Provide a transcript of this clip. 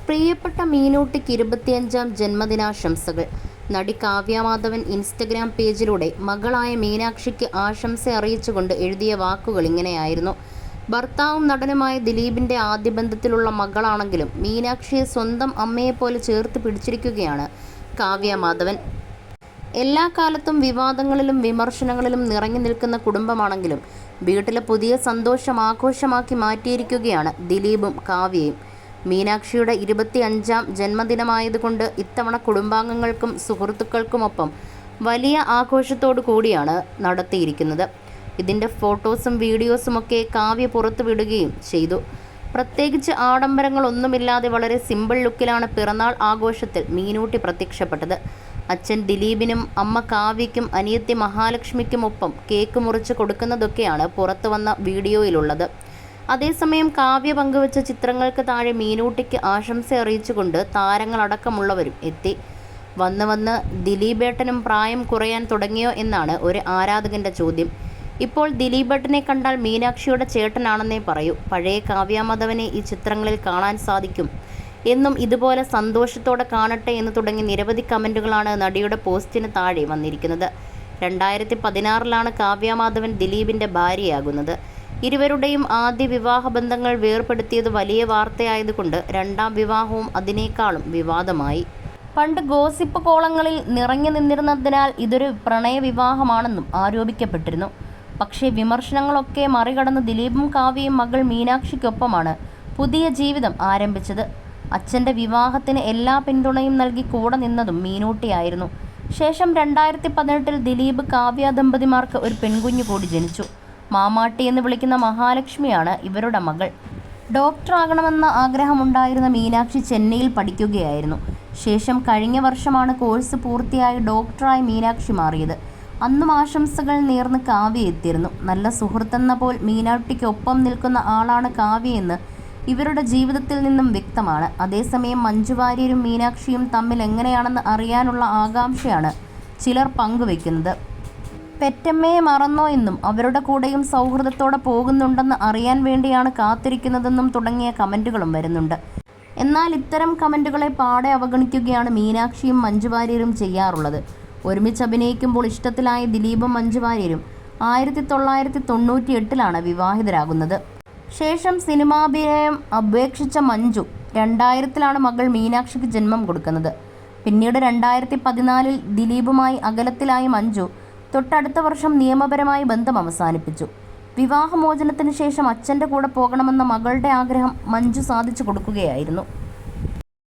പ്രിയപ്പെട്ട മീനൂട്ടിക്ക് 25ാം ജന്മദിനാശംസകൾ. നടി കാവ്യ മാധവൻ ഇൻസ്റ്റഗ്രാം പേജിലൂടെ മകളായ മീനാക്ഷിക്ക് ആശംസ അറിയിച്ചുകൊണ്ട് എഴുതിയ വാക്കുകൾ ഇങ്ങനെയായിരുന്നു. ഭർത്താവും നടനുമായ ദിലീപിൻ്റെ ആദ്യ ബന്ധത്തിലുള്ള മകളാണെങ്കിലും മീനാക്ഷിയെ സ്വന്തം അമ്മയെപ്പോലെ ചേർത്ത് പിടിച്ചിരിക്കുകയാണ് കാവ്യ മാധവൻ. എല്ലാ കാലത്തും വിവാദങ്ങളിലും വിമർശനങ്ങളിലും നിറഞ്ഞു നിൽക്കുന്ന കുടുംബമാണെങ്കിലും വീട്ടിലെ പുതിയ സന്തോഷം ആഘോഷമാക്കി മാറ്റിയിരിക്കുകയാണ് ദിലീപും കാവ്യയും. മീനാക്ഷിയുടെ 25ാം ജന്മദിനമായതുകൊണ്ട് ഇത്തവണ കുടുംബാംഗങ്ങൾക്കും സുഹൃത്തുക്കൾക്കുമൊപ്പം വലിയ ആഘോഷത്തോടു കൂടിയാണ് നടത്തിയിരിക്കുന്നത്. ഇതിൻ്റെ ഫോട്ടോസും വീഡിയോസുമൊക്കെ കാവ്യ പുറത്തുവിടുകയും ചെയ്തു. പ്രത്യേകിച്ച് ആഡംബരങ്ങളൊന്നുമില്ലാതെ വളരെ സിമ്പിൾ ലുക്കിലാണ് പിറന്നാൾ ആഘോഷത്തിൽ മീനൂട്ടി പ്രത്യക്ഷപ്പെട്ടത്. അച്ഛൻ ദിലീപിനും അമ്മ കാവ്യയ്ക്കും അനിയത്തി മഹാലക്ഷ്മിക്കുമൊപ്പം കേക്ക് മുറിച്ച് കൊടുക്കുന്നതൊക്കെയാണ് പുറത്തു വന്ന വീഡിയോയിലുള്ളത്. അതേസമയം കാവ്യ പങ്കുവച്ച ചിത്രങ്ങൾക്ക് താഴെ മീനൂട്ടിക്ക് ആശംസ അറിയിച്ചുകൊണ്ട് താരങ്ങളടക്കമുള്ളവരും എത്തി. വന്ന് ദിലീപേട്ടനും പ്രായം കുറയാൻ തുടങ്ങിയോ എന്നാണ് ഒരു ആരാധകൻ്റെ ചോദ്യം. ഇപ്പോൾ ദിലീപേട്ടനെ കണ്ടാൽ മീനാക്ഷിയുടെ ചേട്ടനാണെന്നേ പറയൂ. പഴയ കാവ്യ മാധവനെ ഈ ചിത്രങ്ങളിൽ കാണാൻ സാധിക്കും എന്നും ഇതുപോലെ സന്തോഷത്തോടെ കാണട്ടെ എന്ന് തുടങ്ങി നിരവധി കമൻറ്റുകളാണ് നടിയുടെ പോസ്റ്റിന് താഴെ വന്നിരിക്കുന്നത്. 2016 കാവ്യ മാധവൻ ദിലീപിൻ്റെ ഭാര്യയാകുന്നത്. ഇരുവരുടെയും ആദ്യ വിവാഹ ബന്ധങ്ങൾ വേർപെടുത്തിയത് വലിയ വാർത്തയായതുകൊണ്ട് രണ്ടാം വിവാഹവും അതിനേക്കാളും വിവാദമായി. പണ്ട് ഗോസിപ്പ് കോളങ്ങളിൽ നിറഞ്ഞു നിന്നിരുന്നതിനാൽ ഇതൊരു പ്രണയവിവാഹമാണെന്നും ആരോപിക്കപ്പെട്ടിരുന്നു. പക്ഷേ വിമർശനങ്ങളൊക്കെ മറികടന്ന് ദിലീപും കാവ്യയും മകൾ മീനാക്ഷിക്കൊപ്പമാണ് പുതിയ ജീവിതം ആരംഭിച്ചത്. അച്ഛൻ്റെ വിവാഹത്തിന് എല്ലാ പിന്തുണയും നൽകി കൂടെ നിന്നതും മീനൂട്ടിയായിരുന്നു. ശേഷം 2018 ദിലീപ് കാവ്യ ദമ്പതിമാർക്ക് ഒരു പെൺകുഞ്ഞു കൂടി ജനിച്ചു. മാമാട്ടി എന്ന് വിളിക്കുന്ന മഹാലക്ഷ്മിയാണ് ഇവരുടെ മകൾ. ഡോക്ടറാകണമെന്ന ആഗ്രഹമുണ്ടായിരുന്ന മീനാക്ഷി ചെന്നൈയിൽ പഠിക്കുകയായിരുന്നു. ശേഷം കഴിഞ്ഞ വർഷമാണ് കോഴ്സ് പൂർത്തിയായി ഡോക്ടറായി മീനാക്ഷി മാറിയത്. അന്നും ആശംസകൾ നേർന്ന് കാവ്യ എത്തിയിരുന്നു. നല്ല സുഹൃത്തെന്ന പോൽ മീനാക്ഷിക്കൊപ്പം നിൽക്കുന്ന ആളാണ് കാവ്യയെന്ന് ഇവരുടെ ജീവിതത്തിൽ നിന്നും വ്യക്തമാണ്. അതേസമയം മഞ്ജു വാര്യരും മീനാക്ഷിയും തമ്മിൽ എങ്ങനെയാണെന്ന് അറിയാനുള്ള ആകാംക്ഷയാണ് ചിലർ പങ്കുവെക്കുന്നത്. പെറ്റമ്മയെ മറന്നോ എന്നും അവരുടെ കൂടെയും സൗഹൃദത്തോടെ പോകുന്നുണ്ടെന്ന് അറിയാൻ വേണ്ടിയാണ് കാത്തിരിക്കുന്നതെന്നും തുടങ്ങിയ കമൻറ്റുകളും വരുന്നുണ്ട്. എന്നാൽ ഇത്തരം കമൻറ്റുകളെ പാടെ അവഗണിക്കുകയാണ് മീനാക്ഷിയും മഞ്ജു വാര്യരും ചെയ്യാറുള്ളത്. ഒരുമിച്ച് അഭിനയിക്കുമ്പോൾ ഇഷ്ടത്തിലായ ദിലീപും മഞ്ജു വാര്യരും 1998 വിവാഹിതരാകുന്നത്. ശേഷം സിനിമാഭിനയം ഉപേക്ഷിച്ച മഞ്ജു 2000 മകൾ മീനാക്ഷിക്ക് ജന്മം കൊടുക്കുന്നത്. പിന്നീട് 2014 ദിലീപുമായി അകലത്തിലായ മഞ്ജു തൊട്ടടുത്ത വർഷം നിയമപരമായി ബന്ധം അവസാനിപ്പിച്ചു. വിവാഹമോചനത്തിന് ശേഷം അച്ഛൻ്റെ കൂടെ പോകണമെന്ന മകളുടെ ആഗ്രഹം മഞ്ജു സാധിച്ചു കൊടുക്കുകയായിരുന്നു.